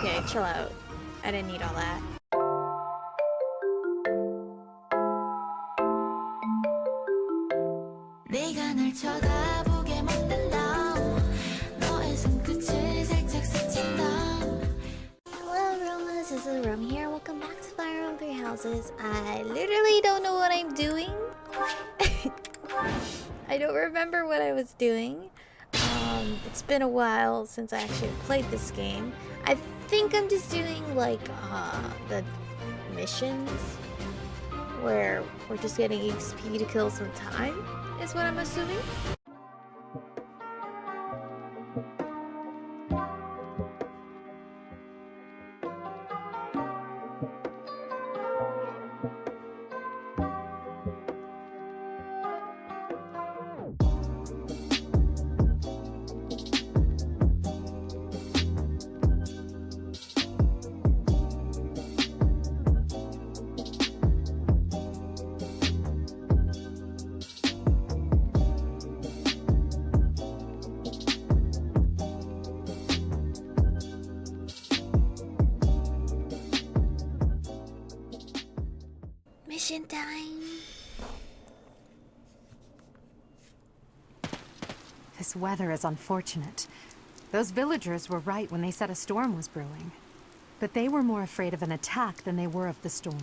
Okay, chill out. I didn't need all that. Hello, Romas. This is Rom here. Welcome back to Fire on Three Houses. I literally don't know what I'm doing. I don't remember what I was doing. It's been a while since I actually played this game. I think I'm just doing like the missions where we're just getting XP to kill some time, is what I'm assuming. Mission time. This weather is unfortunate. Those villagers were right when they said a storm was brewing. But they were more afraid of an attack than they were of the storm.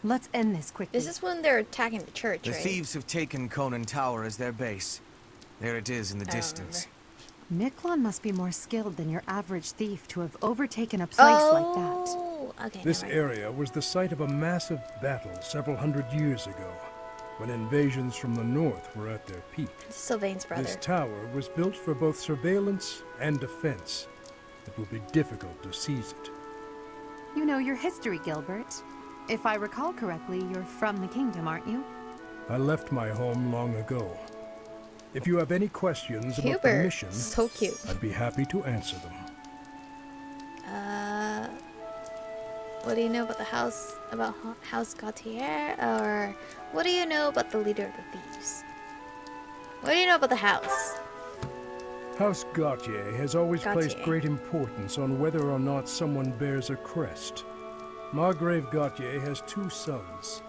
Let's end this quickly. This is when they're attacking the church, The right? thieves have taken Conan Tower as their base. There it is in the distance. Miklon must be more skilled than your average thief to have overtaken a place like that. Oh, okay. This never mind. area was the site of a massive battle several hundred years ago, when invasions from the north were at their peak. This is Sylvain's brother. This tower was built for both surveillance and defense. It will be difficult to seize it. You know your history, Gilbert. If I recall correctly, you're from the kingdom, aren't you? I left my home long ago. If you have any questions about the Hubert, mission, so cute. I'd be happy to answer them. What do you know about the house, House Gautier, or what do you know about the leader of the thieves? What do you know about the house? House Gautier has always placed Gautier. great importance on whether or not someone bears a crest. Margrave Gautier has 2 sons.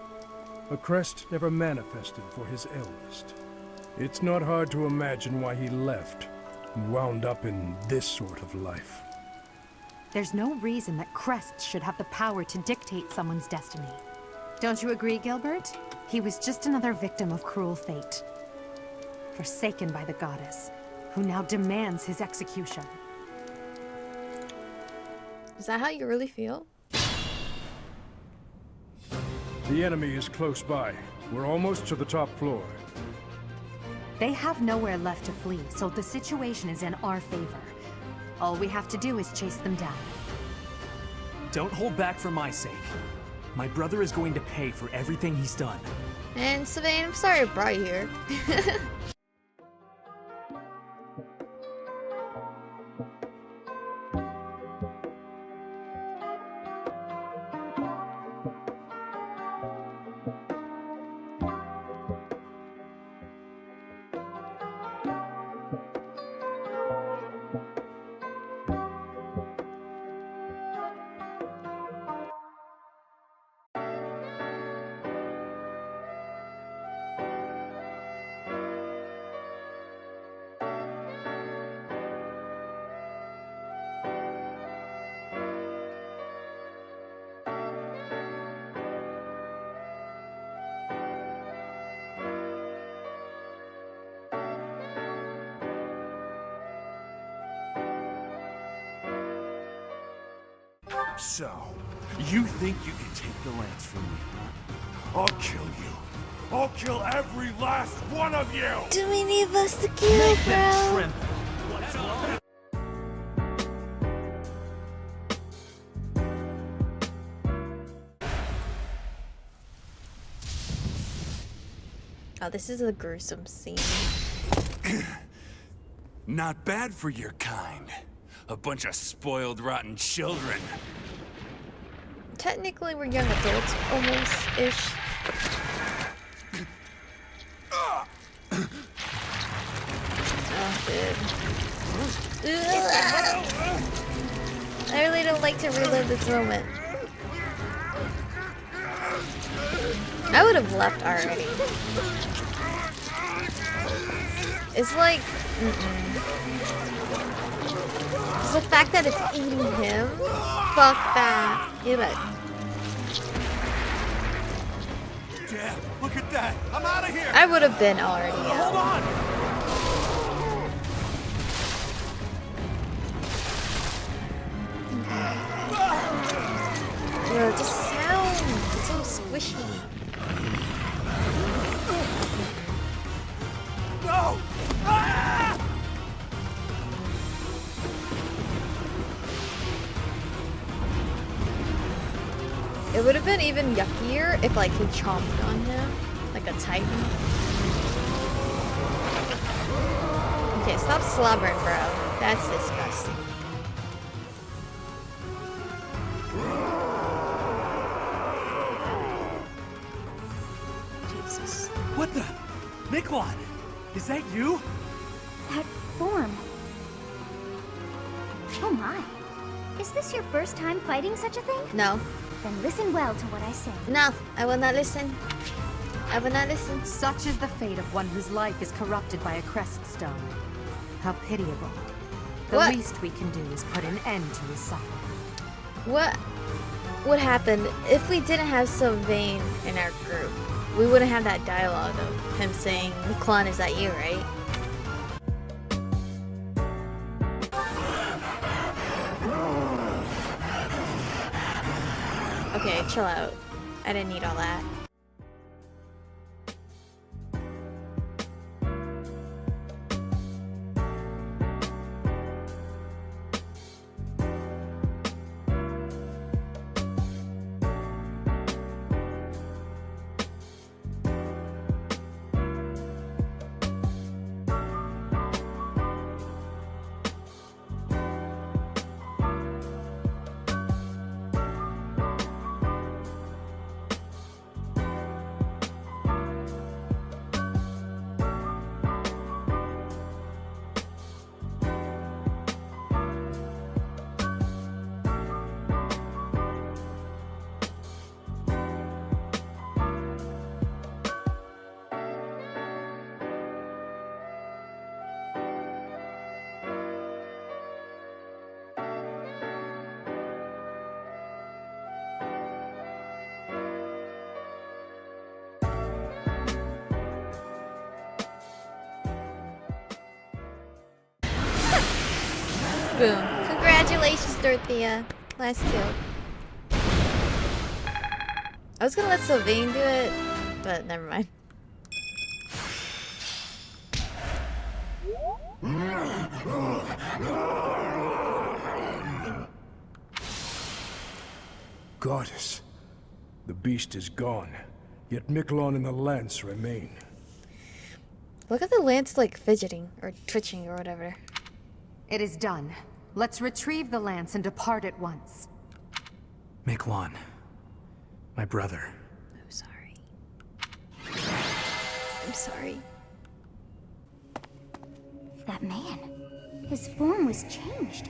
A crest never manifested for his eldest. It's not hard to imagine why he left and wound up in this sort of life. There's no reason that crests should have the power to dictate someone's destiny. Don't you agree, Gilbert? He was just another victim of cruel fate. Forsaken by the goddess, who now demands his execution. Is that how you really feel? The enemy is close by. We're almost to the top floor. They have nowhere left to flee, so the situation is in our favor. All we have to do is chase them down. Don't hold back for my sake. My brother is going to pay for everything he's done. And Sylvain, I'm sorry I brought you here. So, you think you can take the lance from me, huh? I'll kill you. I'll kill every last one of you! Too many of us to kill, bro. Oh, this is a gruesome scene. Not bad for your kind. A bunch of spoiled, rotten children. Technically, we're young adults, almost-ish. Oh, dude. I really don't like to relive this moment. I would have left already. It's like, It's the fact that it's eating him. Fuck that. Get it. Damn, look at that! I'm out of here! I would have been already Hold out. on! Bro, just sound. It's so squishy. No! Ah! It would have been even yuckier if like he chomped on him like a titan. Okay, stop slobbering, bro. That's disgusting. Jesus. What the? Miklon, is that you? That form. Oh my. Is this your first time fighting such a thing? No. Then listen well to what I say. No, I will not listen. I will not listen. Such is the fate of one whose life is corrupted by a crest stone. How pitiable. The What? least we can do is put an end to his suffering. What would happen if we didn't have Sylvain in our group? We wouldn't have that dialogue of him saying, "Miklon, is that you, right?" Okay, chill out. I didn't need all that. Boom. Congratulations, Dorothea. Last kill. I was gonna let Sylvain do it, but never mind. Goddess, the beast is gone, yet Miklon and the lance remain. Look at the lance like fidgeting or twitching or whatever. It is done. Let's retrieve the lance and depart at once. Miklon, my brother. I'm sorry. I'm sorry. That man. His form was changed.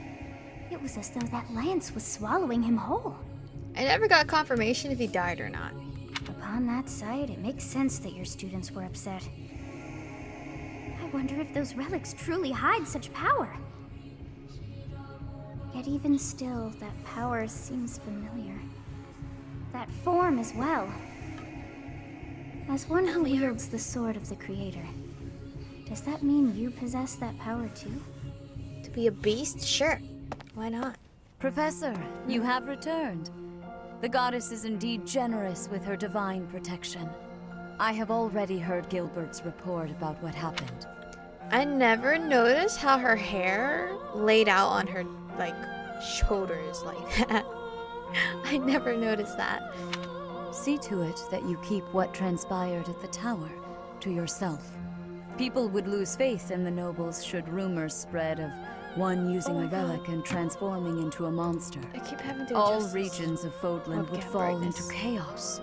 It was as though that lance was swallowing him whole. I never got confirmation if he died or not. Upon that sight, it makes sense that your students were upset. I wonder if those relics truly hide such power. Yet even still, that power seems familiar. That form as well. As one who wields the sword of the Creator, does that mean you possess that power too? To be a beast? Sure. Why not? Professor, you have returned. The goddess is indeed generous with her divine protection. I have already heard Gilbert's report about what happened. I never noticed how her hair laid out on her, like, shoulders like that. I never noticed that. See to it that you keep what transpired at the tower to yourself. People would lose faith in the nobles should rumors spread of one using a relic and transforming into a monster. I keep having to All adjust regions of Fodland webcam would fall into brightness. chaos.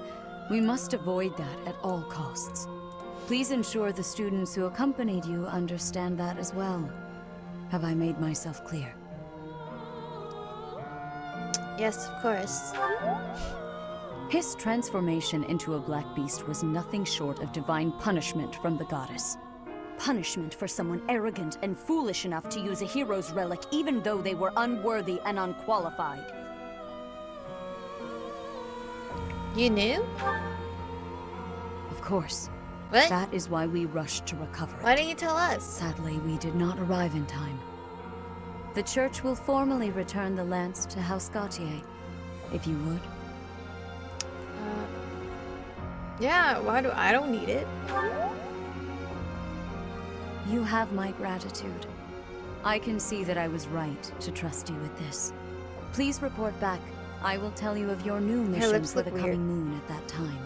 We must avoid that at all costs. Please ensure the students who accompanied you understand that as well. Have I made myself clear? Yes, of course. His transformation into a black beast was nothing short of divine punishment from the goddess. Punishment for someone arrogant and foolish enough to use a hero's relic even though they were unworthy and unqualified. You knew? Of course. What? That is why we rushed to recover it. Why didn't you tell us? Sadly, we did not arrive in time. The church will formally return the lance to House Gautier, if you would. Yeah, I don't need it. You have my gratitude. I can see that I was right to trust you with this. Please report back. I will tell you of your new mission lips for look the weird. coming moon at that time.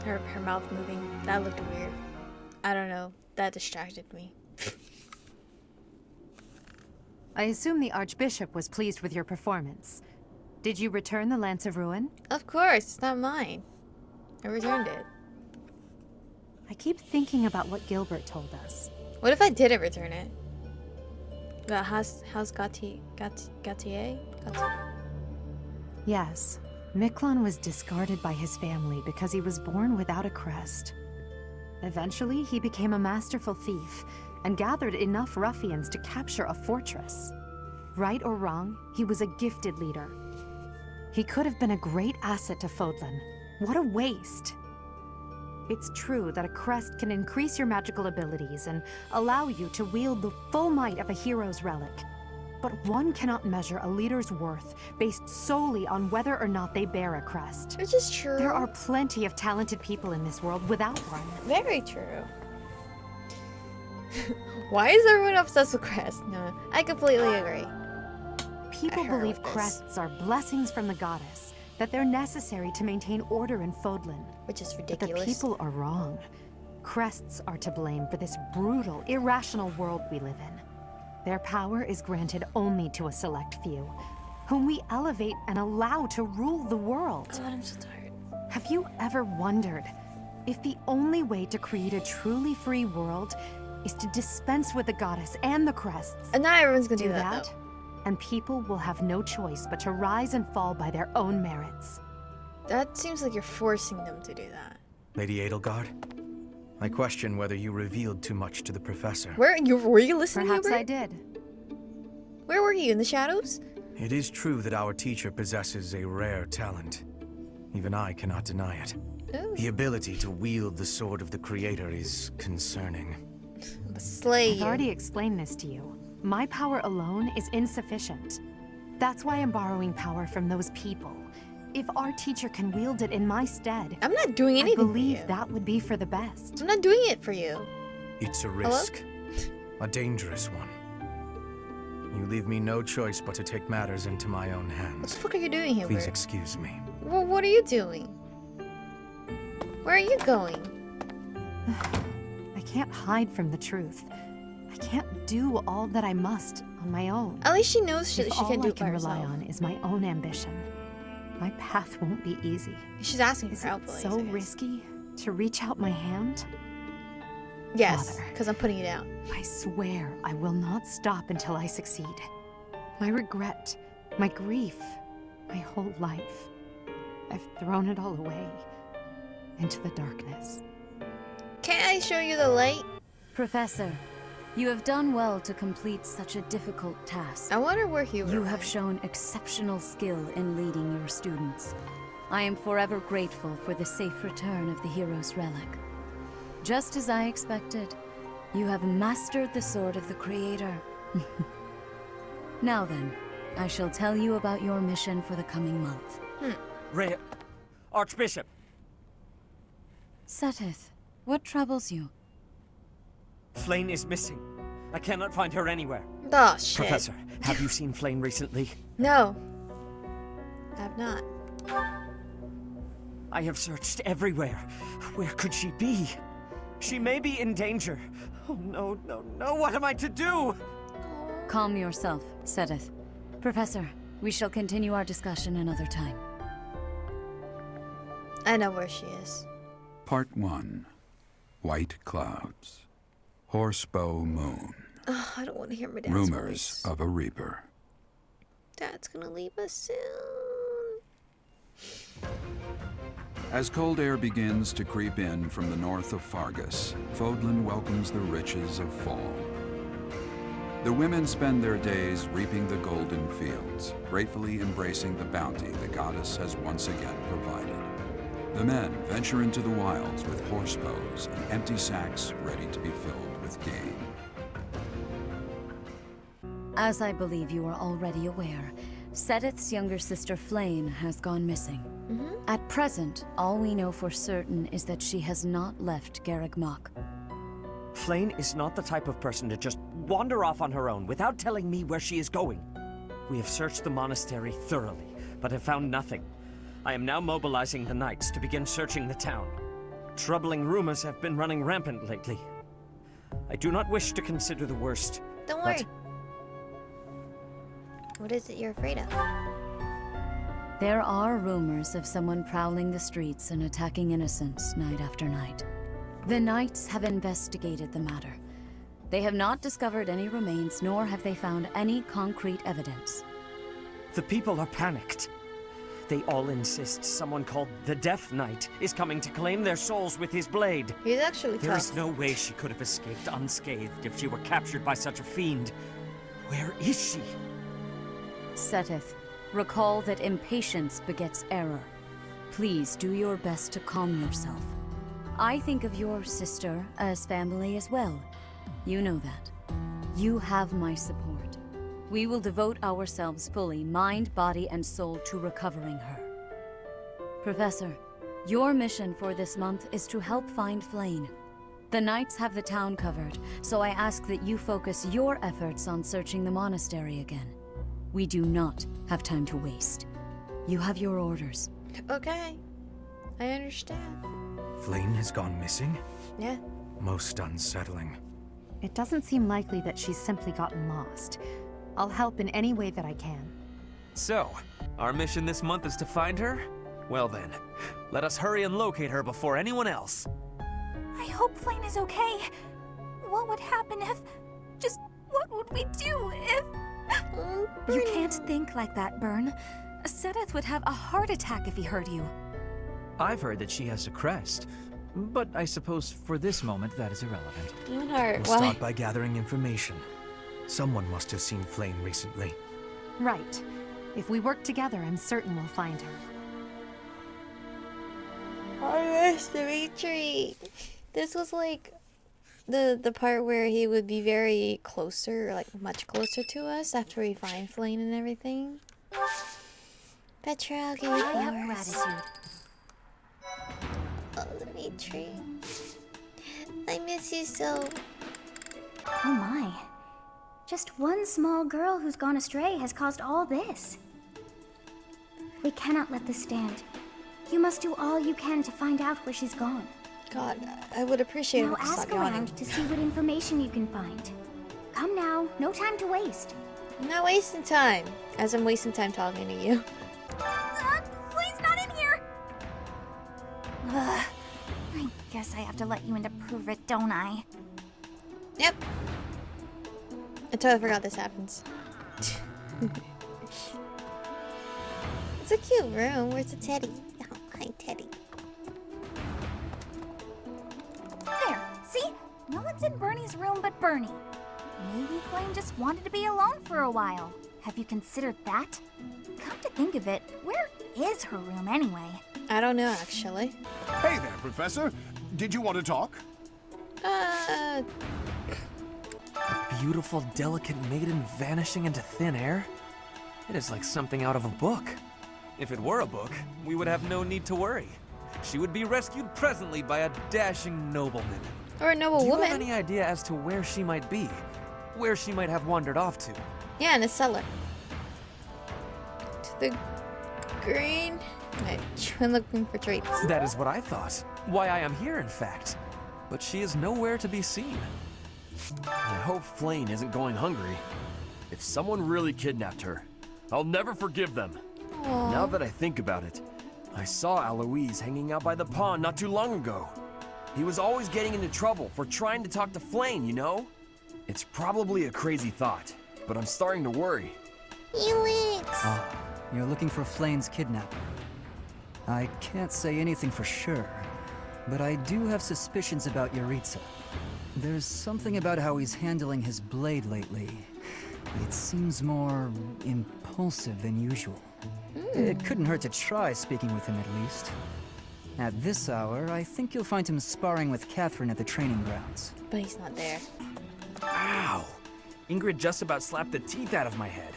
Her mouth moving. That looked weird. I don't know. That distracted me. I assume the Archbishop was pleased with your performance. Did you return the Lance of Ruin? Of course, it's not mine. I returned it. I keep thinking about what Gilbert told us. What if I didn't return it? The House Gautier? Yes, Miklon was discarded by his family because he was born without a crest. Eventually, he became a masterful thief and gathered enough ruffians to capture a fortress. Right or wrong, he was a gifted leader. He could have been a great asset to Fodlan. What a waste! It's true that a crest can increase your magical abilities and allow you to wield the full might of a hero's relic. But one cannot measure a leader's worth based solely on whether or not they bear a crest. Which is true. There are plenty of talented people in this world without one. Very true. Why is everyone obsessed with crests? No, I completely agree. People I heard believe with this. crests are blessings from the goddess, that they're necessary to maintain order in Fodlan. Which is But the ridiculous. people are wrong. Crests are to blame for this brutal, irrational world we live in. Their power is granted only to a select few, whom we elevate and allow to rule the world. God, I'm so tired. Have you ever wondered if the only way to create a truly free world is to dispense with the goddess and the crests? And not everyone's gonna Do do that, that, though. and people will have no choice but to rise and fall by their own merits. That seems like you're forcing them to do that. Lady Edelgard, I question whether you revealed too much to the professor. Were you listening, Perhaps Hubert? I did. Where were you? In the shadows? It is true that our teacher possesses a rare talent. Even I cannot deny it. Oh, The ability to wield the sword of the Creator is concerning. I'm a slay I've you. already explained this to you. My power alone is insufficient. That's why I'm borrowing power from those people. If our teacher can wield it in my stead, I'm not doing I anything believe for you. that would be for the best. I'm not doing it for you. It's a risk. A dangerous one. You leave me no choice but to take matters into my own What hands. the fuck are you doing, Hubert? Please excuse me. Well, what are you doing? Where are you going? I can't hide from the truth. I can't do all that I must on my own. At least she knows she If can't all do I it by can rely herself. on is my own ambition, my path won't be easy. She's asking Is for help. it at least, so I guess. risky to reach out my hand? Yes, Father. because I'm putting you down. I swear I will not stop until I succeed. My regret, my grief, my whole life. I've thrown it all away into the darkness. Can't I show you the light? Professor, you have done well to complete such a difficult task. I wonder where Hubert You have went. shown exceptional skill in leading your students. I am forever grateful for the safe return of the hero's relic. Just as I expected, you have mastered the sword of the Creator. Now then, I shall tell you about your mission for the coming month. Archbishop! Seteth, what troubles you? Flane is missing. I cannot find her anywhere. Oh, shit. Professor, have you seen Flane recently? No. I have not. I have searched everywhere. Where could she be? She may be in danger. Oh no, no, no, what am I to do? Calm yourself, Seteth. Professor, we shall continue our discussion another time. I know where she is. Part 1. White Clouds. Horsebow Moon. Oh, I don't want to hear my dad's Rumors voice. of a Reaper. Dad's gonna leave us soon. As cold air begins to creep in from the north of Fargus, Fodlan welcomes the riches of fall. The women spend their days reaping the golden fields, gratefully embracing the bounty the goddess has once again provided. The men venture into the wilds with horse bows and empty sacks ready to be filled with game. As I believe you are already aware, Seteth's younger sister Flame has gone missing. At present, all we know for certain is that she has not left Garreg Mach. Flame is not the type of person to just wander off on her own without telling me where she is going. We have searched the monastery thoroughly, but have found nothing. I am now mobilizing the knights to begin searching the town. Troubling rumors have been running rampant lately. I do not wish to consider the worst. Don't worry. What is it you're afraid of? There are rumors of someone prowling the streets and attacking innocents night after night. The knights have investigated the matter. They have not discovered any remains, nor have they found any concrete evidence. The people are panicked. They all insist someone called the Death Knight is coming to claim their souls with his blade. He's actually There is tough. no way she could have escaped unscathed if she were captured by such a fiend. Where is she? Seteth, recall that impatience begets error. Please do your best to calm yourself. I think of your sister as family as well. You know that. You have my support. We will devote ourselves fully, mind, body, and soul to recovering her. Professor, your mission for this month is to help find Flame. The knights have the town covered, so I ask that you focus your efforts on searching the monastery again. We do not have time to waste. You have your orders. Okay. I understand. Flame has gone missing? Yeah. Most unsettling. It doesn't seem likely that she's simply gotten lost. I'll help in any way that I can. So, our mission this month is to find her? Well then, let us hurry and locate her before anyone else. I hope Flame is okay. What would happen if... Just what would we do if... You can't think like that, Byrne. Seteth would have a heart attack if he heard you. I've heard that she has a crest, but I suppose for this moment that is irrelevant. Moonheart, We'll why? start by gathering information. Someone must have seen Flame recently. Right. If we work together, I'm certain we'll find her. I missed Dimitri. This was like the part where he would be very closer, like much closer to us after we find Flame and everything. Petra, I'll give you I have flowers. gratitude. Oh, Dimitri. I miss you so. Oh my. Just one small girl who's gone astray has caused all this. We cannot let this stand. You must do all you can to find out where she's gone. God, I would appreciate Now it if you ask stopped yawning. around to see what information you can find. Come now, no time to waste. I'm not wasting time, as I'm wasting time talking to you. Please not in here! Ugh. I guess I have to let you in to prove it, don't I? Yep. I totally forgot this happens. It's a cute room. Where's the teddy? Oh, hi, teddy. There, see? No one's in Bernie's room but Bernie. Maybe Flame just wanted to be alone for a while. Have you considered that? Come to think of it, where is her room anyway? I don't know, actually. Hey there, Professor. Did you want to talk? A beautiful, delicate maiden vanishing into thin air? It is like something out of a book. If it were a book, we would have no need to worry. She would be rescued presently by a dashing nobleman. Or a noble Do you woman. have any idea as to where she might be? Where she might have wandered off to? Yeah, in a cellar. To the green. I'm looking for traits. That is what I thought. Why I am here, in fact. But she is nowhere to be seen. I hope Flame isn't going hungry. If someone really kidnapped her, I'll never forgive them. Aww. Now that I think about it, I saw Aloise hanging out by the pond not too long ago. He was always getting into trouble for trying to talk to Flame, you know? It's probably a crazy thought, but I'm starting to worry. Helix! Ah, you're looking for Flame's kidnapper. I can't say anything for sure, but I do have suspicions about Yaritza. There's something about how he's handling his blade lately. It seems more impulsive than usual. It couldn't hurt to try speaking with him at least. At this hour, I think you'll find him sparring with Catherine at the training grounds. But he's not there. Ow! Ingrid just about slapped the teeth out of my head.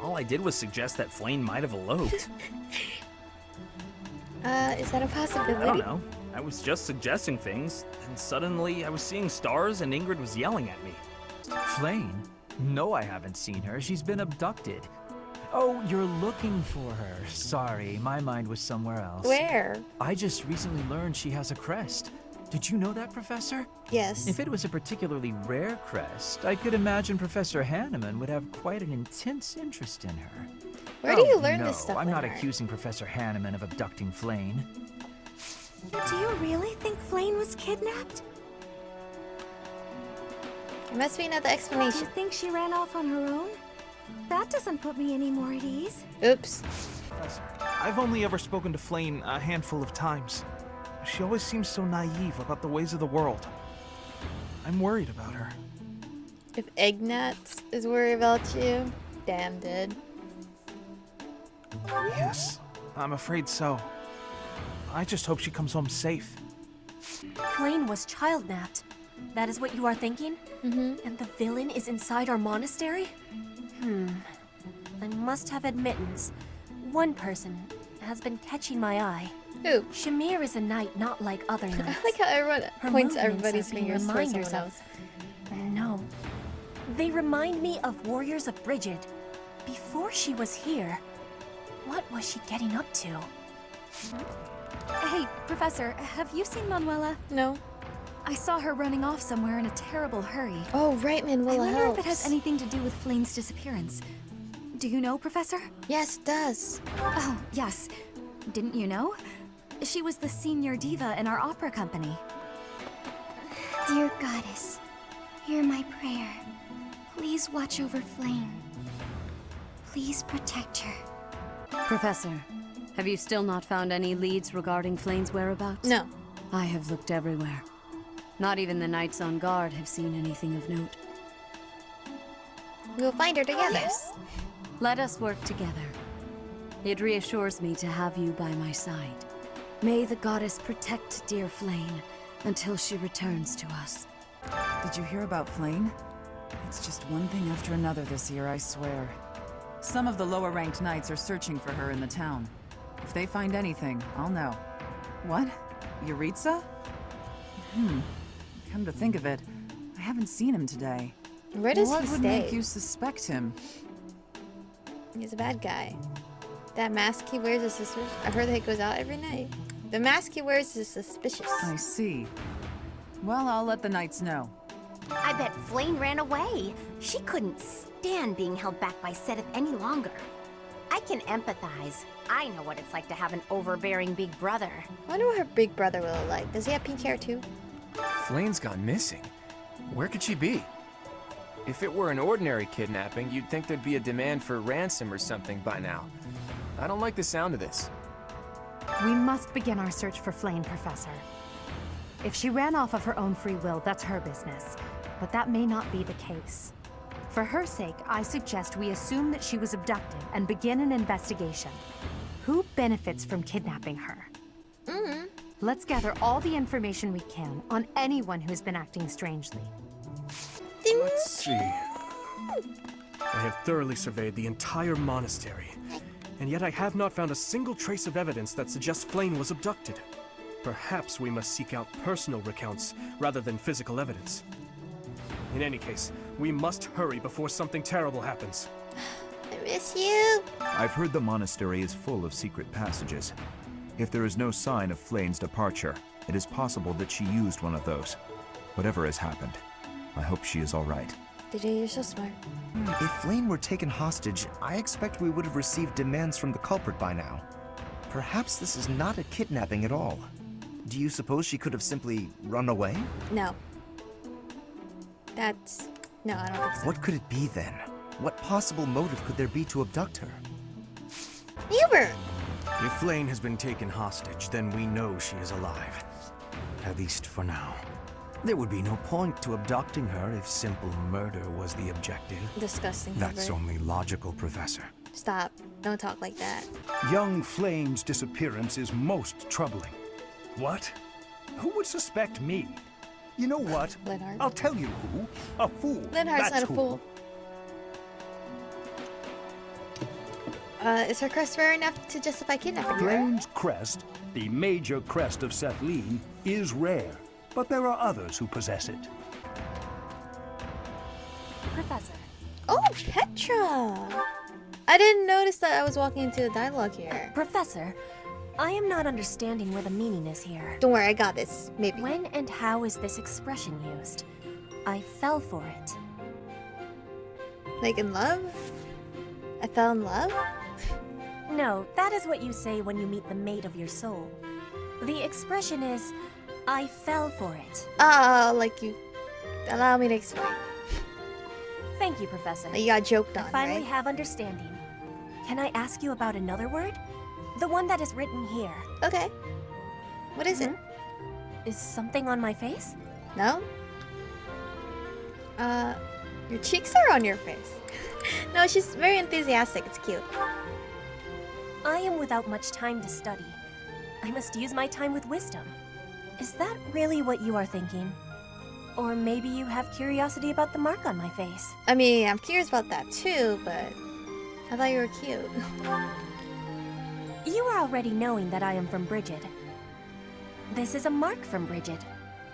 All I did was suggest that Flame might have eloped. Is that a possibility? I don't know. I was just suggesting things, and suddenly I was seeing stars and Ingrid was yelling at me. Flame? No, I haven't seen her. She's been abducted. Oh, you're looking for her. Sorry, my mind was somewhere else. Where? I just recently learned she has a crest. Did you know that, Professor? Yes. If it was a particularly rare crest, I could imagine Professor Hanneman would have quite an intense interest in her. Where do you learn this stuff, I'm not Leonard? accusing Professor Hanneman of abducting Flame. Do you really think Flame was kidnapped? There must be another Do explanation. you think she ran off on her own? That doesn't put me any more at ease. Oops. Professor, I've only ever spoken to Flame a handful of times. She always seems so naive about the ways of the world. I'm worried about her. If Ignatz is worried about you, damn, dude. Yes, I'm afraid so. I just hope she comes home safe. Flame was child-napped. That is what you are thinking? Mm-hmm. And the villain is inside our monastery? I must have admittance. One person has been catching my eye. Who? Shamir is a knight not like other knights. I like how everyone Her points movements everybody's are being fingers towards reminders someone else. No. They remind me of warriors of Bridget. Before she was here, what was she getting up to? Hey, Professor, have you seen Manuela? No. I saw her running off somewhere in a terrible hurry. Oh, right, Manuela I wonder helps. if it has anything to do with Flame's disappearance. Do you know, Professor? Yes, it does. Oh, yes. Didn't you know? She was the senior diva in our opera company. Dear Goddess, hear my prayer. Please watch over Flame. Please protect her. Professor, have you still not found any leads regarding Flame's whereabouts? No. I have looked everywhere. Not even the knights on guard have seen anything of note. We'll find her together. Yes. Let us work together. It reassures me to have you by my side. May the goddess protect dear Flame until she returns to us. Did you hear about Flame? It's just one thing after another this year, I swear. Some of the lower-ranked knights are searching for her in the town. If they find anything, I'll know. What? Yaritza? Come to think of it, I haven't seen him today. Where does what he would stay? make you suspect him? He's a bad guy. That mask he wears is suspicious. I've heard that he goes out every night. The mask he wears is suspicious. I see. Well, I'll let the knights know. I bet Flame ran away. She couldn't stand being held back by Seth any longer. I can empathize. I know what it's like to have an overbearing big brother. I wonder what her big brother will look like. Does he have pink hair too? Flame's gone missing. Where could she be? If it were an ordinary kidnapping, you'd think there'd be a demand for ransom or something by now. I don't like the sound of this. We must begin our search for Flame, Professor. If she ran off of her own free will, that's her business. But that may not be the case. For her sake, I suggest we assume that she was abducted and begin an investigation. Who benefits from kidnapping her? Let's gather all the information we can on anyone who's been acting strangely. Let's see. I have thoroughly surveyed the entire monastery, and yet I have not found a single trace of evidence that suggests Flame was abducted. Perhaps we must seek out personal recounts rather than physical evidence. In any case, we must hurry before something terrible happens. I miss you. I've heard the monastery is full of secret passages. If there is no sign of Flame's departure, it is possible that she used one of those. Whatever has happened, I hope she is all right. DJ, you're so smart. If Flame were taken hostage, I expect we would have received demands from the culprit by now. Perhaps this is not a kidnapping at all. Do you suppose she could have simply run away? No. That's... No, I don't think so. What could it be then? What possible motive could there be to abduct her? Hubert! If Flayn has been taken hostage, then we know she is alive. At least for now. There would be no point to abducting her if simple murder was the objective. Disgusting. That's Hubert. only logical, Professor. Stop. Don't talk like that. Young Flayn's disappearance is most troubling. What? Who would suspect me? You know what? Linhardt. I'll tell you who. A fool. Linhardt's That's not a who. fool. Is her crest rare enough to justify kidnapping her? Flayn's crest, the major crest of Sethlin, is rare, but there are others who possess it. Professor. Oh, Petra! I didn't notice that I was walking into a dialogue here. Professor, I am not understanding where the meaning is here. Don't worry, I got this. Maybe. When and how is this expression used? I fell for it. Like in love? I fell in love? No, that is what you say when you meet the mate of your soul. The expression is, I fell for it. Like you... Allow me to explain. Thank you, Professor. You got joked on, I finally right? have understanding. Can I ask you about another word? The one that is written here. Okay. What is it? Is something on my face? No? Your cheeks are on your face. No, she's very enthusiastic. It's cute. I am without much time to study. I must use my time with wisdom. Is that really what you are thinking? Or maybe you have curiosity about the mark on my face. I mean, I'm curious about that too, but I thought you were cute. You are already knowing that I am from Brigid. This is a mark from Brigid.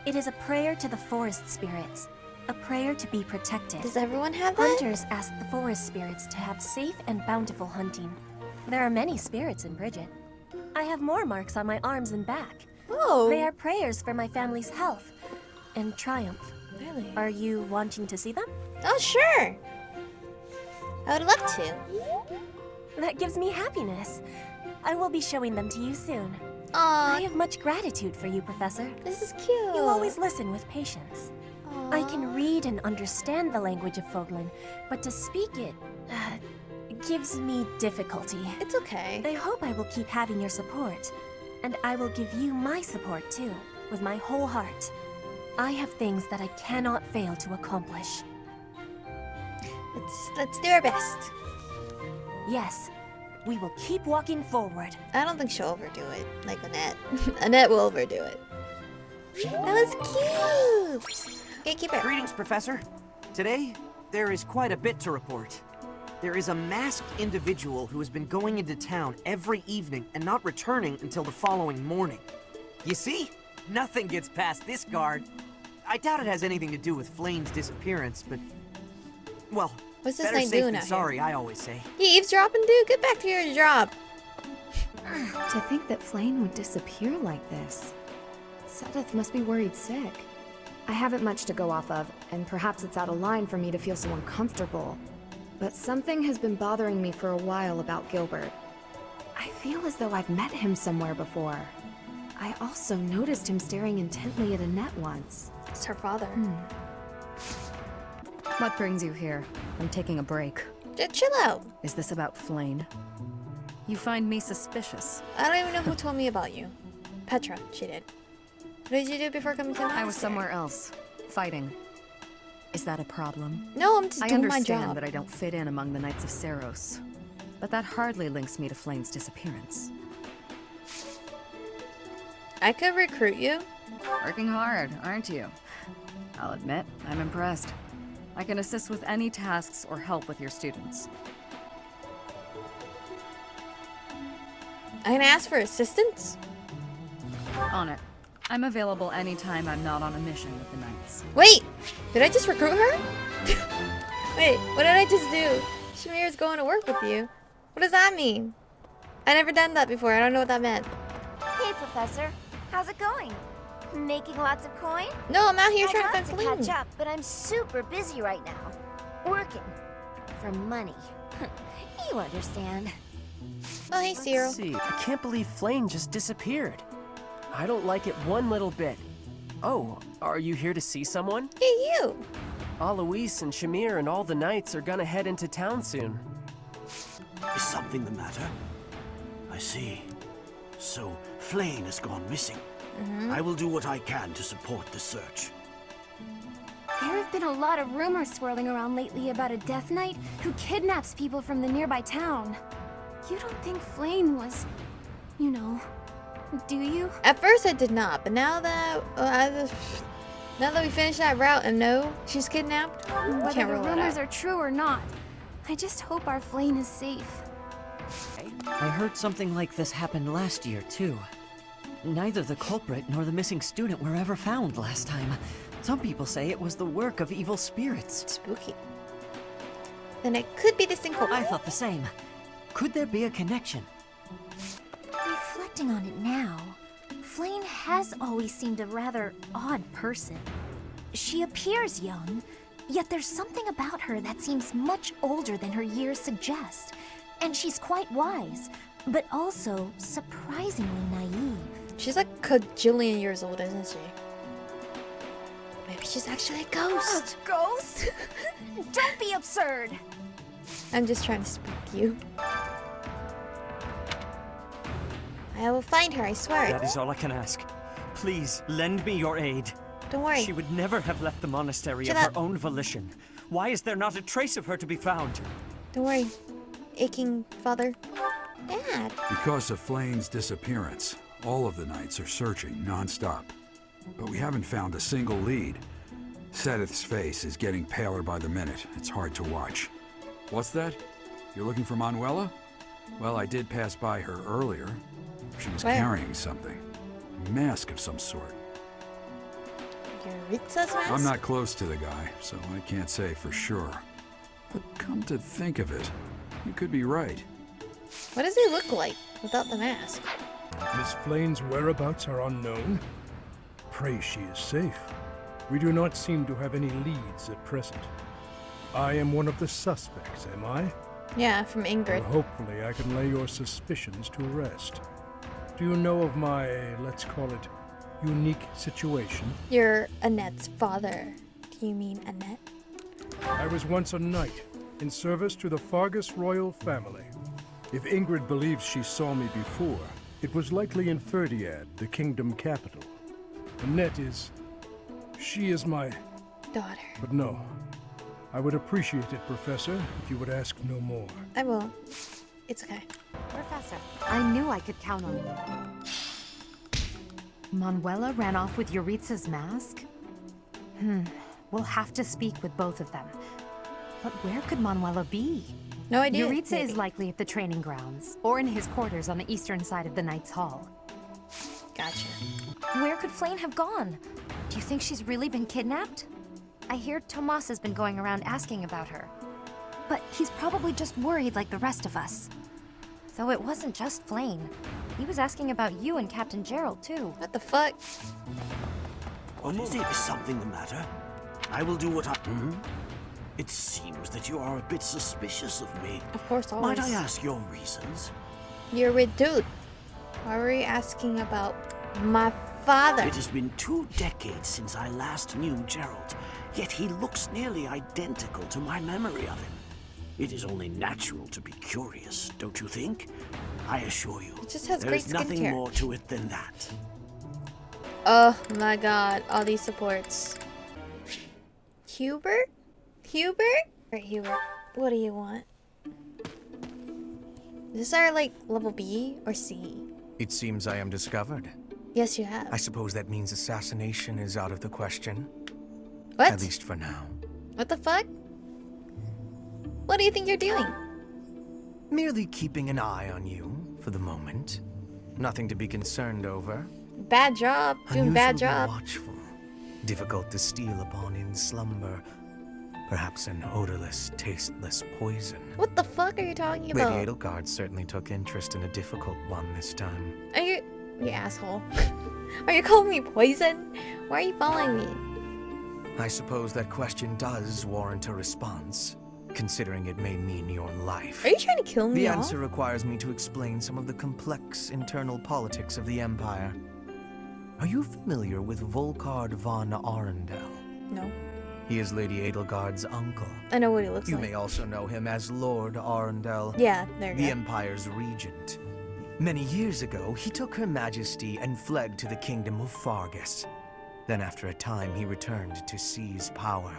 It is a prayer to the forest spirits. A prayer to be protected. Does everyone have that? Hunters ask the forest spirits to have safe and bountiful hunting. There are many spirits in Brigid. I have more marks on my arms and back. Oh. They are prayers for my family's health and triumph. Really? Are you wanting to see them? Oh, sure. I would love to. That gives me happiness. I will be showing them to you soon. Aww. I have much gratitude for you, Professor. This is cute. You always listen with patience. Aww. I can read and understand the language of Foglin, but to speak it gives me difficulty. It's okay. I hope I will keep having your support, and I will give you my support too, with my whole heart. I have things that I cannot fail to accomplish. Let's do our best. Yes, we will keep walking forward. I don't think she'll overdo it, like Annette. Annette will overdo it. That was cute! Okay, keep it. Greetings, Professor. Today, there is quite a bit to report. There is a masked individual who has been going into town every evening and not returning until the following morning. You see? Nothing gets past this guard. I doubt it has anything to do with Flayn's disappearance, but... Well, what's this better night safe doing than out sorry, here? I always say. You eavesdropping, dude? Get back to your job. To think that Flayn would disappear like this. Sedith must be worried sick. I haven't much to go off of, and perhaps it's out of line for me to feel so uncomfortable. But something has been bothering me for a while about Gilbert. I feel as though I've met him somewhere before. I also noticed him staring intently at Annette once. It's her father. What brings you here? I'm taking a break. Just chill out. Is this about Flayn? You find me suspicious. I don't even know who told me about you. Petra, she did. What did you do before coming to the monastery? I was somewhere else, fighting. Is that a problem? No, I'm just I doing my understand job. that I don't fit in among the Knights of Seiros, but that hardly links me to Flayn's disappearance. I could recruit you. Working hard, aren't you? I'll admit, I'm impressed. I can assist with any tasks or help with your students. I can ask for assistance? On it. I'm available anytime I'm not on a mission with the Knights. Wait! Did I just recruit her? Wait, what did I just do? Shamir's going to work with you. What does that mean? I never done that before. I don't know what that meant. Hey, Professor. How's it going? Making lots of coin? No, I'm out here I'd trying to love find to Flayn. catch up, but I'm super busy right now. Working. For money. You understand. Oh, hey, Cyril. Let's see. I can't believe Flayn just disappeared. I don't like it one little bit. Oh, are you here to see someone? Hey, you! Alois and Shamir and all the knights are gonna head into town soon. Is something the matter? I see. So, Flayn has gone missing. Mm-hmm. I will do what I can to support the search. There have been a lot of rumors swirling around lately about a Death Knight who kidnaps people from the nearby town. You don't think Flayn was, you know, do you? At first I did not, but now that now that we finished that route and know she's kidnapped, we Whether can't the rule it rumors out. are true or not, I just hope our Flayn is safe. I heard something like this happened last year, too. Neither the culprit nor the missing student were ever found last time. Some people say it was the work of evil spirits. Spooky. Then it could be this thing called... I thought the same. Could there be a connection? Reflecting on it now, Flayn has always seemed a rather odd person. She appears young, yet there's something about her that seems much older than her years suggest. And she's quite wise, but also surprisingly naive. She's like a cajillion years old, isn't she? Maybe she's actually a ghost. A ghost? Don't be absurd! I'm just trying to spook you. I will find her, I swear. That is all I can ask. Please, lend me your aid. Don't worry. She would never have left the monastery Shut of up. her own volition. Why is there not a trace of her to be found? Don't worry. Aching father. Dad. Because of Flayn's disappearance, all of the knights are searching non-stop. But we haven't found a single lead. Sedith's face is getting paler by the minute. It's hard to watch. What's that? You're looking for Manuela? Well, I did pass by her earlier. She was Where? carrying something. A mask of some sort. Yuritsa's mask? I'm not close to the guy, so I can't say for sure. But come to think of it, you could be right. What does he look like without the mask? Miss Flayn's whereabouts are unknown. Pray she is safe. We do not seem to have any leads at present. I am one of the suspects, am I? Yeah, from Ingrid. Well, hopefully I can lay your suspicions to rest. Do you know of my, let's call it, unique situation? You're Annette's father. Do you mean Annette? I was once a knight, in service to the Fargus royal family. If Ingrid believes she saw me before, it was likely in Ferdiad, the kingdom capital. Annette she is my... daughter. But no. I would appreciate it, Professor, if you would ask no more. I will. It's okay. Professor, I knew I could count on you. Manuela ran off with Yuritsa's mask? We'll have to speak with both of them. But where could Manuela be? No idea. Yuritsa is likely at the training grounds, or in his quarters on the eastern side of the Knight's Hall. Gotcha. Where could Flayn have gone? Do you think she's really been kidnapped? I hear Tomas has been going around asking about her. But he's probably just worried like the rest of us. Though it wasn't just Flayn. He was asking about you and Captain Gerald, too. What the fuck? What is it? Is something the matter? I will do what I... It seems that you are a bit suspicious of me. Of course, always. Might I ask your reasons? You're a dude. Why were you asking about my father? It has been 2 decades since I last knew Gerald, yet he looks nearly identical to my memory of him. It is only natural to be curious, don't you think? I assure you, It just has there great is nothing skincare. more to it than that. Oh my god, all these supports. Hubert? Hubert? Right, Hubert. What do you want? Is this our, like, level B or C? It seems I am discovered. Yes, you have. I suppose that means assassination is out of the question. What? At least for now. What the fuck? What do you think you're doing? Merely keeping an eye on you, for the moment. Nothing to be concerned over. Bad job. Doing bad Unusually job. watchful. Difficult to steal upon in slumber. Perhaps an odorless, tasteless poison. What the fuck are you talking Lady about? Edelgard certainly took interest in a difficult one this time. Are you asshole? Are you calling me poison? Why are you following me? I suppose that question does warrant a response, considering it may mean your life. Are you trying to kill me The off? answer requires me to explain some of the complex internal politics of the Empire. Are you familiar with Volkard von Arundel? No. He is Lady Edelgard's uncle. I know what he looks You like. may also know him as Lord Arundel. Yeah, there you The go. Empire's regent. Many years ago, he took Her Majesty and fled to the kingdom of Fargus. Then after a time, he returned to seize power.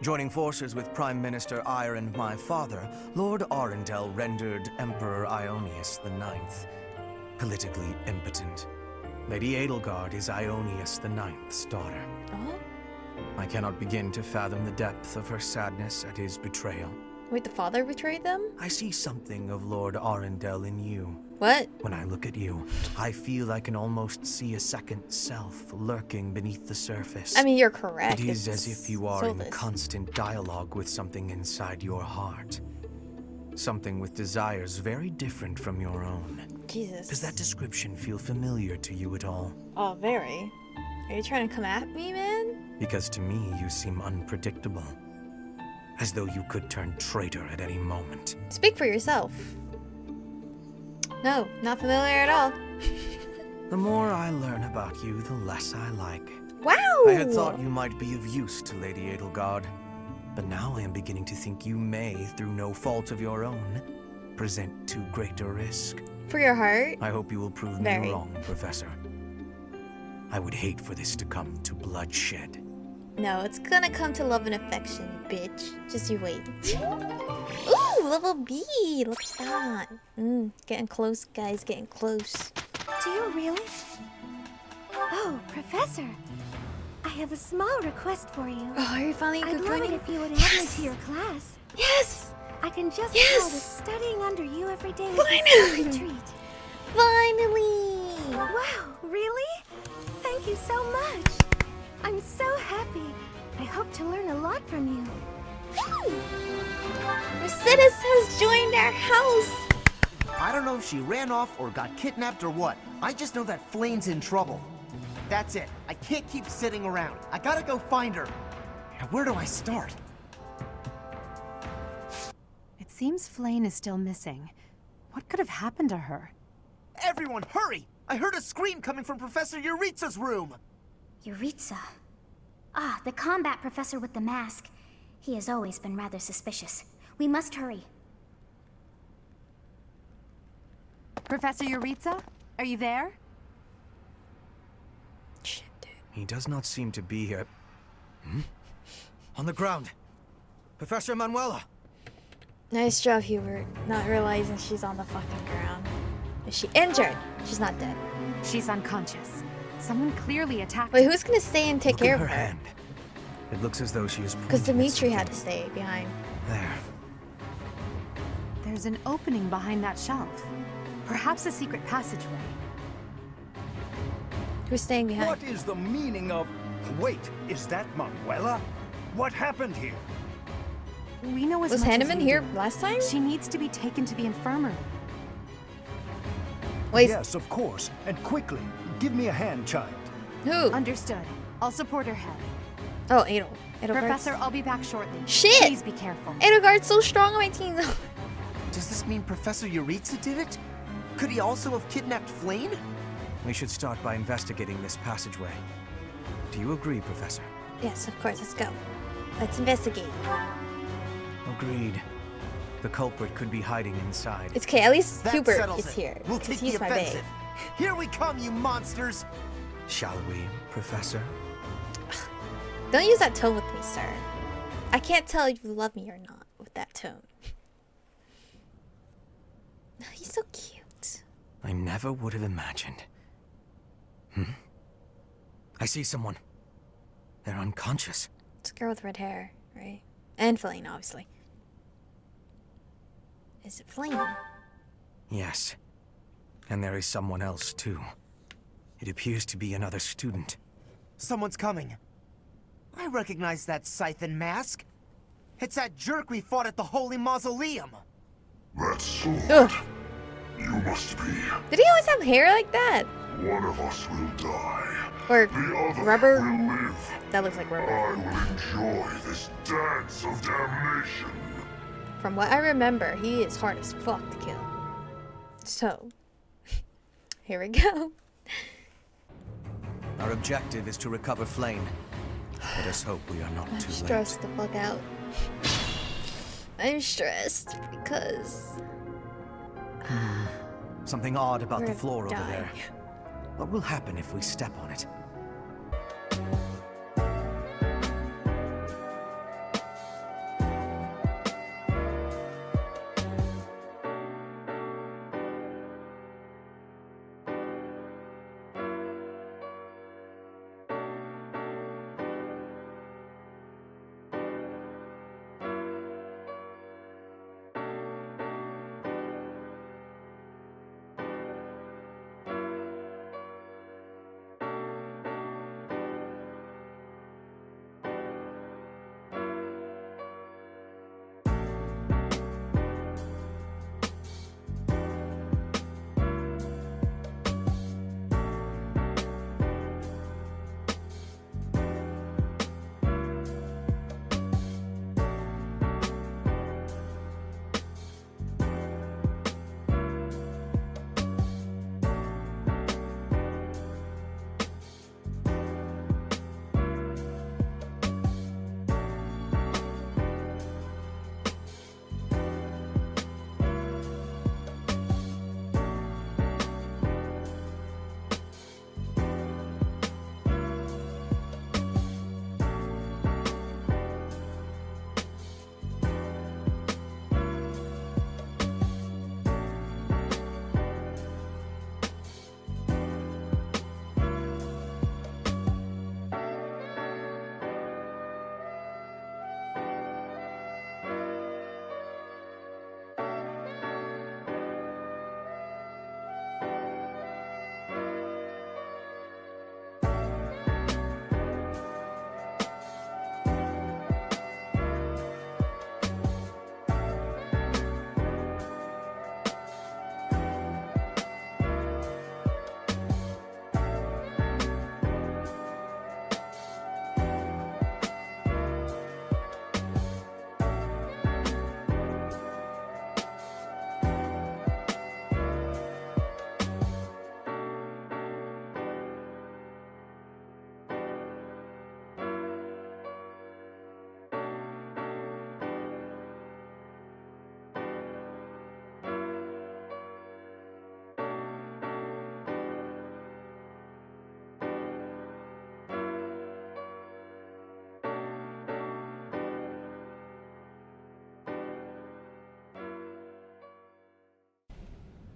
Joining forces with Prime Minister Ire and my father, Lord Arundel rendered Emperor Ionius IX politically impotent. Lady Edelgard is Ionius IX's daughter. Oh? I cannot begin to fathom the depth of her sadness at his betrayal. Wait, the father betrayed them? I see something of Lord Arundel in you. What? When I look at you, I feel I can almost see a second self lurking beneath the surface. I mean, you're correct. It is as if you are in soulless. constant dialogue with something inside your heart. Something with desires very different from your own. Jesus. Does that description feel familiar to you at all? Oh, very. Are you trying to come at me, man? Because to me, you seem unpredictable. As though you could turn traitor at any moment. Speak for yourself. No, not familiar at all. The more I learn about you, the less I like. Wow! I had thought you might be of use to Lady Edelgard, but now I am beginning to think you may, through no fault of your own, present too great a risk. For your heart? I hope you will prove me wrong, Professor. I would hate for this to come to bloodshed. No, it's gonna come to love and affection, bitch. Just you wait. Ooh, level B! Look at that. Getting close, guys, getting close. Do you really? Oh, Professor. I have a small request for you. Oh, are you finally I'd love joining? it if you would add me to your class. Yes! I can just Yes! tell that studying under you every day is Finally! a treat. Finally! Wow, really? Thank you so much. I'm so happy. I hope to learn a lot from you. Mercedes has joined our house! I don't know if she ran off or got kidnapped or what. I just know that Flane's in trouble. That's it. I can't keep sitting around. I gotta go find her. Where do I start? It seems Flane is still missing. What could have happened to her? Everyone, hurry! I heard a scream coming from Professor Yuritsa's room. Yuritsa. Ah, the combat professor with the mask. He has always been rather suspicious. We must hurry. Professor Yuritsa? Are you there? Shit, dude. He does not seem to be here. On the ground. Professor Manuela. Nice job, Hubert. Not realizing she's on the fucking ground. Is she injured? She's not dead. She's unconscious. Someone clearly attacked Wait, her. who's gonna stay and take Look care at of her her? hand. It looks as though she is Because pointing at Dimitri had to something. stay behind. There. There's an opening behind that shelf. Perhaps a secret passageway. Who's staying behind? What is the meaning of... Wait, is that Manuela? What happened here? We know as Was much as Hanneman you here do. last time? She needs to be taken to the infirmary. Wait. Yes, of course. And quickly. Give me a hand, child. Who? Understood. I'll support her head. Oh, Edelgard's- Professor, I'll be back shortly. Shit! Please be careful. Edelgard's so strong on my team, though. Does this mean Professor Yuritsa did it? Could he also have kidnapped Flane? We should start by investigating this passageway. Do you agree, Professor? Yes, of course. Let's go. Let's investigate. Agreed. The culprit could be hiding inside. It's okay. At least That Hubert settles is it. here. We'll 'cause take he's the my bae. offensive. Here we come, you monsters! Shall we, Professor? Don't use that tone with me, sir. I can't tell if you love me or not with that tone. He's so cute. I never would have imagined. I see someone. They're unconscious. It's a girl with red hair, right? And Flane, obviously. Is it Flane? Yes. And there is someone else, too. It appears to be another student. Someone's coming. I recognize that Scythen mask. It's that jerk we fought at the Holy Mausoleum. That sword. Ugh. You must be. Did he always have hair like that? One of us will die. Or The other rubber? will live. That looks like rubber. I will enjoy this dance of damnation. From what I remember, he is hard as fuck to kill. So, here we go. Our objective is to recover Flane. Let us hope we are not I'm too late. stressed the fuck out. I'm stressed because Something odd about We're the gonna floor over die. there. What will happen if we step on it?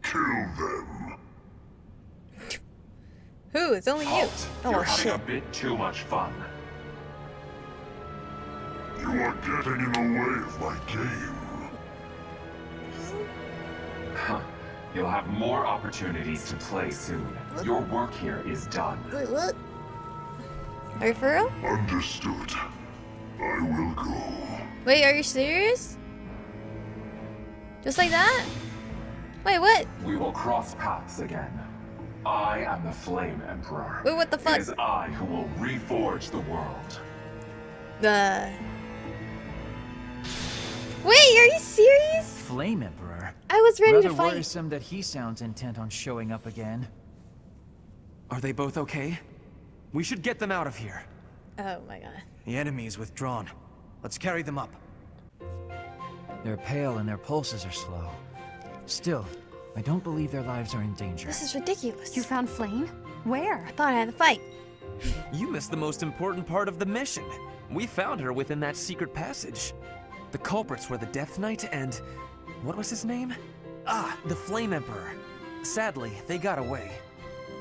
Kill them. Who? It's only you. Oh You're shit. having a bit too much fun. You are getting in the way of my game. Huh. You'll have more opportunities to play soon. Your work here is done. Wait, what? Are you for real? Understood. I will go. Wait, are you serious? Just like that? Wait, what? We will cross paths again. I am the Flame Emperor. Wait, what the fuck? It is I who will reforge the world. Wait, are you serious? Flame Emperor? I was ready Rather to fight. worrisome that he sounds intent on showing up again. Are they both okay? We should get them out of here. Oh my god. The enemy is withdrawn. Let's carry them up. They're pale and their pulses are slow. Still, I don't believe their lives are in danger. This is ridiculous. You found Flame? Where? I thought I had to fight. You missed the most important part of the mission. We found her within that secret passage. The culprits were the Death Knight and... what was his name? Ah, the Flame Emperor. Sadly, they got away.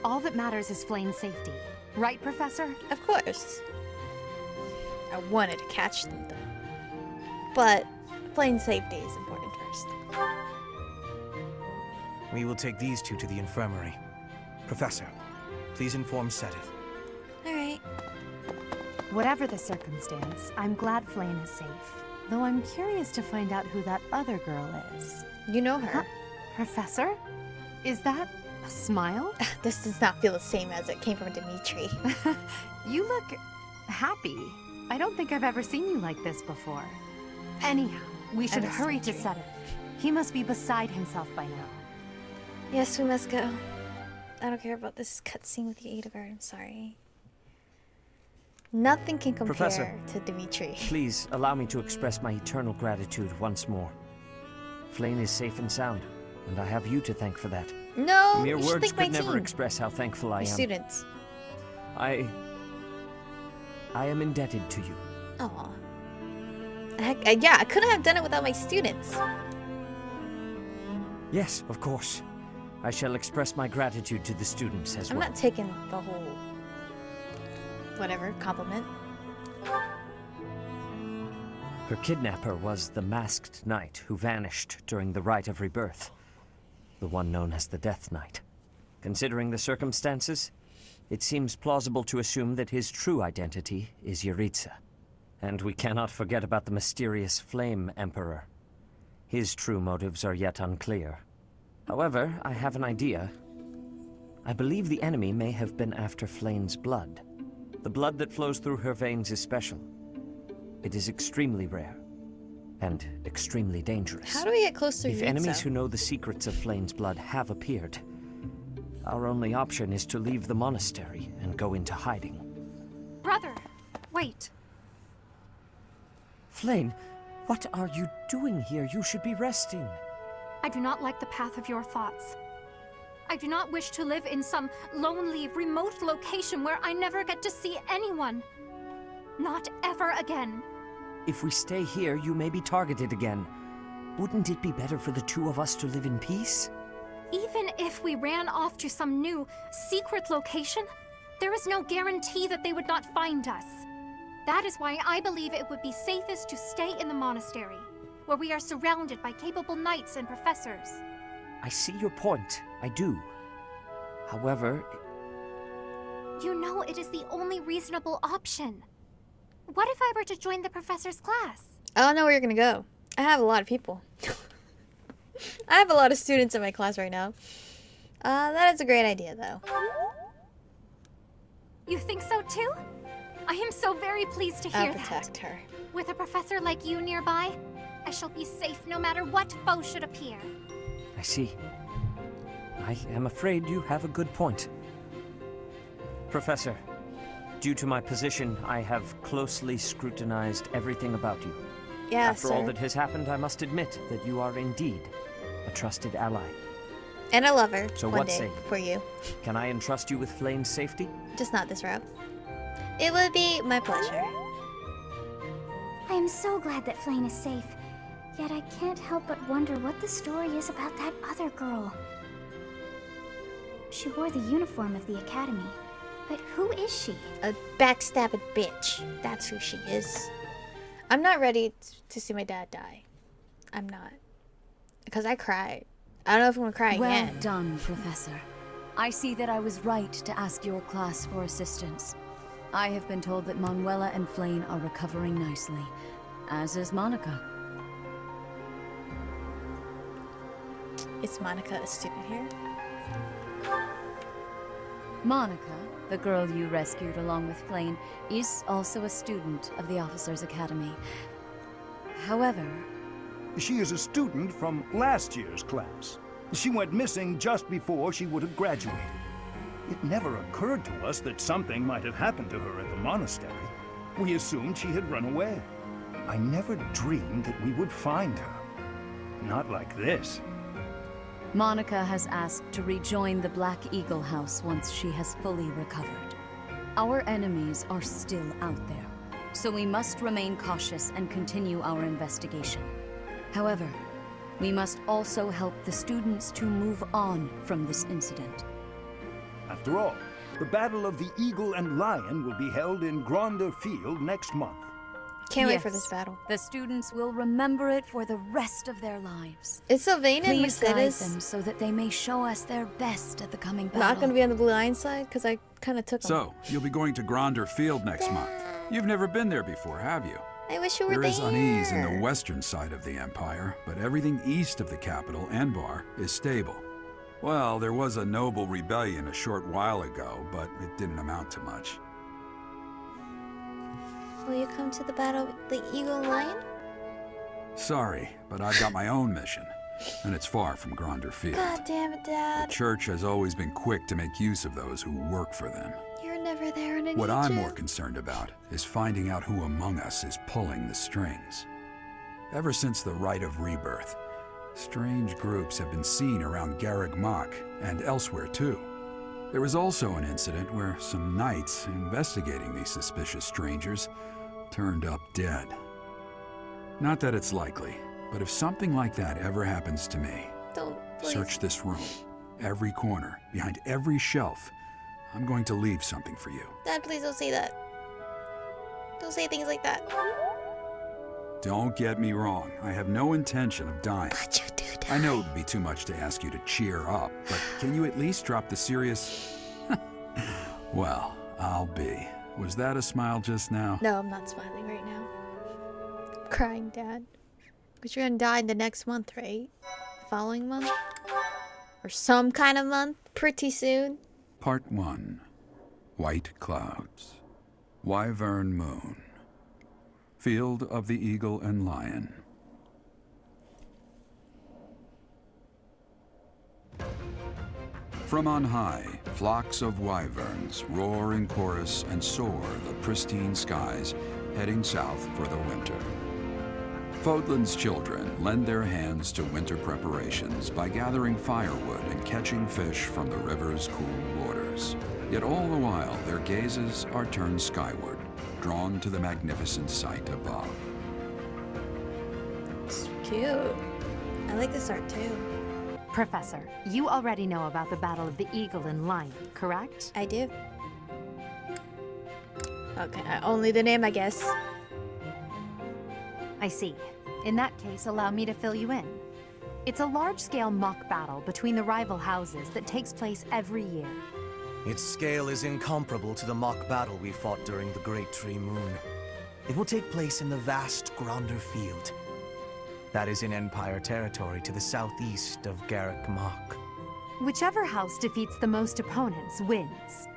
All that matters is Flame's safety. Right, Professor? Of course. I wanted to catch them though. But Flame's safety is important first. We will take these two to the infirmary. Professor, please inform Sedith. Alright. Whatever the circumstance, I'm glad Flame is safe. Though I'm curious to find out who that other girl is. You know her. Huh? Professor? Is that a smile? This does not feel the same as it came from Dimitri. You look happy. I don't think I've ever seen you like this before. Anyhow, we should That is hurry to Dimitri. Sedith. He must be beside himself by now. Yes, we must go. I don't care about this cutscene with the Edelgard, I'm sorry. Nothing can compare Professor, to Dimitri. Please allow me to express my eternal gratitude once more. Flame is safe and sound. and I have you to thank for that. No, Mere you should words thank my could never team. express how thankful I Your am. students. I am indebted to you. Aw. Yeah, I couldn't have done it without my students. Yes, of course. I shall express my gratitude to the students as I'm well. not taking the whole whatever compliment. Her kidnapper was the masked knight who vanished during the Rite of Rebirth, the one known as the Death Knight. Considering the circumstances, it seems plausible to assume that his true identity is Yaritza. And we cannot forget about the mysterious Flame Emperor. His true motives are yet unclear. However, I have an idea. I believe the enemy may have been after Flame's blood. The blood that flows through her veins is special. It is extremely rare, and extremely dangerous. How do we get close to If Yaritza? enemies who know the secrets of Flame's blood have appeared, our only option is to leave the monastery and go into hiding. Brother, wait. Flame, what are you doing here? You should be resting. I do not like the path of your thoughts. I do not wish to live in some lonely, remote location where I never get to see anyone. Not ever again. If we stay here, you may be targeted again. Wouldn't it be better for the two of us to live in peace? Even if we ran off to some new, secret location, there is no guarantee that they would not find us. That is why I believe it would be safest to stay in the monastery, where we are surrounded by capable knights and professors. I see your point. I do. However... You know it is the only reasonable option. What if I were to join the professor's class? I don't know where you're gonna go. I have a lot of people. I have a lot of students in my class right now. That is a great idea, though. You think so too? I am so very pleased to hear I'll protect her. With a professor like you nearby, I shall be safe no matter what foe should appear. I see. I am afraid you have a good point. Professor, due to my position, I have closely scrutinized everything about you. Yeah, After all that has happened, I must admit that you are indeed a trusted ally. And a lover. So one what day say? for you. Can I entrust you with Flame's safety? Just not this route. It would be my pleasure. I am so glad that Flame is safe. Yet I can't help but wonder what the story is about that other girl. She wore the uniform of the academy. But who is she? A backstabbing bitch. That's who she is. I'm not ready to see my dad die. I'm not. Because I cried. I don't know if I'm gonna cry Well again. done, Professor. I see that I was right to ask your class for assistance. I have been told that Manuela and Flame are recovering nicely, as is Monica. Is Monica a student here? Monica, the girl you rescued along with Flame, is also a student of the Officers' Academy. However... She is a student from last year's class. She went missing just before she would have graduated. It never occurred to us that something might have happened to her at the monastery. We assumed she had run away. I never dreamed that we would find her. Not like this. Monica has asked to rejoin the Black Eagle House once she has fully recovered. Our enemies are still out there, so we must remain cautious and continue our investigation. However, we must also help the students to move on from this incident. After all, the Battle of the Eagle and Lion will be held in Gronder Field next month. Can't wait for this battle. The students will remember it for the rest of their lives. Is Sylvain and Please guide Mercedes them so that they may show us their best at the coming battle. not gonna be on the Blue Lion side? Because I kind of took them. So, you'll be going to Gronder Field next month. You've never been there before, have you? I wish you were There there. is unease in the western side of the Empire, but everything east of the capital, Enbar, is stable. Well, there was a noble rebellion a short while ago, but it didn't amount to much. Will you come to the battle with the Eagle and Lion? Sorry, but I've got my own mission, and it's far from Gronder Field. God damn it, The Dad. Church has always been quick to make use of those who work for them. You're never there and I What need I'm you. more concerned about is finding out who among us is pulling the strings. Ever since the Rite of Rebirth, Strange groups have been seen around Garreg Mach and elsewhere too. There was also an incident where some knights investigating these suspicious strangers turned up dead. Not that it's likely, but if something like that ever happens to me, search this room, every corner, behind every shelf. I'm going to leave something for you. Dad, please don't say that. Don't say things like that. Don't get me wrong. I have no intention of dying. But you do die. I know it would be too much to ask you to cheer up, but can you at least drop the serious... Well, I'll be. Was that a smile just now? No, I'm not smiling right now. I'm crying, Dad. Because you're gonna die in the next month, right? The following month? Or some kind of month? Pretty soon? Part 1. White Clouds. Wyvern Moon. Field of the Eagle and Lion. From on high, flocks of wyverns roar in chorus and soar the pristine skies, heading south for the winter. Fodlan's children lend their hands to winter preparations by gathering firewood and catching fish from the river's cool waters. Yet all the while, their gazes are turned skyward, drawn to the magnificent sight above. It's cute. I like this art too. Professor, you already know about the Battle of the Eagle and Lion, correct? I do. Okay, only the name, I guess. I see. In that case, allow me to fill you in. It's a large-scale mock battle between the rival houses that takes place every year. Its scale is incomparable to the mock battle we fought during the Great Tree Moon. It will take place in the vast Gronder Field. That is in Empire territory to the southeast of Garreg Mach. Whichever house defeats the most opponents wins.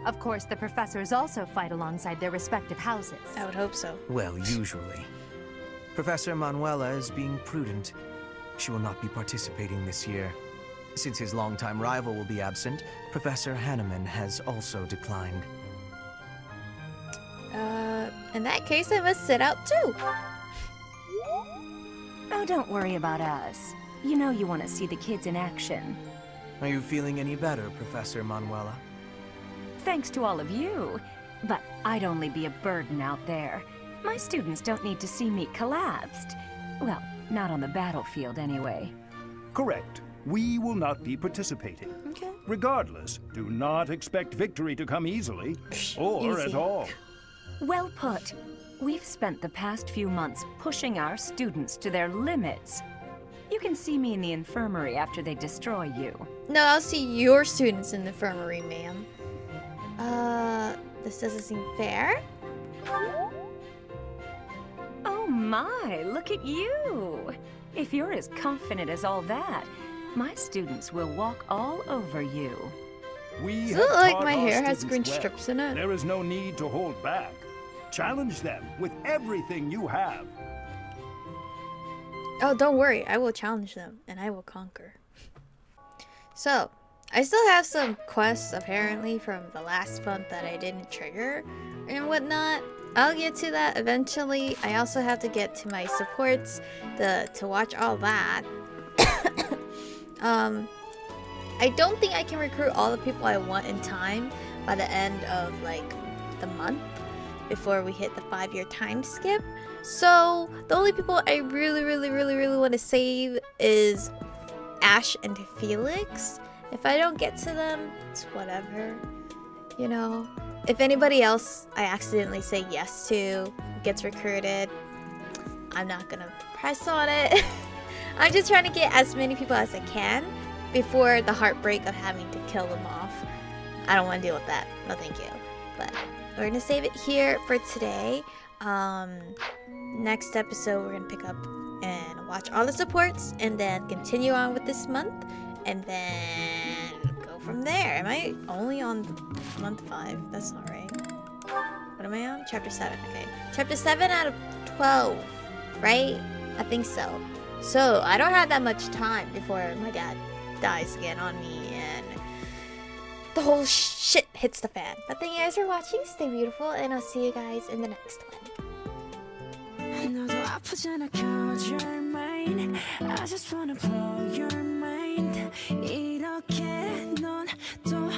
Of course, the professors also fight alongside their respective houses. I would hope so. Well, usually. Professor Manuela is being prudent. She will not be participating this year. Since his longtime rival will be absent, Professor Hanneman has also declined. In that case, I must sit out too. Oh, don't worry about us. You know you want to see the kids in action. Are you feeling any better, Professor Manuela? Thanks to all of you. But I'd only be a burden out there. My students don't need to see me collapsed. Well, not on the battlefield anyway. Correct. We will not be participating. Okay. Regardless, do not expect victory to come easily, or at all. Well put. We've spent the past few months pushing our students to their limits. You can see me in the infirmary after they destroy you. No, I'll see your students in the infirmary, ma'am. This doesn't seem fair. Oh my, look at you! If you're as confident as all that, my students will walk all over you. We Does have it look like taught my our hair has students green well. strips in it? There is no need to hold back. Challenge them with everything you have. Oh, don't worry. I will challenge them, and I will conquer. So, I still have some quests, apparently, from the last month that I didn't trigger and whatnot. I'll get to that eventually. I also have to get to my supports to watch all that. I don't think I can recruit all the people I want in time by the end of, like, the month before we hit the 5-year time skip. So, the only people I really want to save is Ash and Felix. If I don't get to them, it's whatever, you know. If anybody else I accidentally say yes to gets recruited, I'm not gonna press on it. I'm just trying to get as many people as I can before the heartbreak of having to kill them off. I don't want to deal with that. No, thank you. But we're gonna save it here for today. Next episode, we're gonna pick up and watch all the supports, and then continue on with this month, and then go from there. Am I only on month 5? That's not right. What am I on? Chapter 7. Okay, chapter 7 out of 12, right? I think so. So I don't have that much time before my dad dies again on me and the whole shit hits the fan. But thank you guys for watching. Stay beautiful, and I'll see you guys in the next one. brain. I just wanna blow your mind. 이렇게 넌 또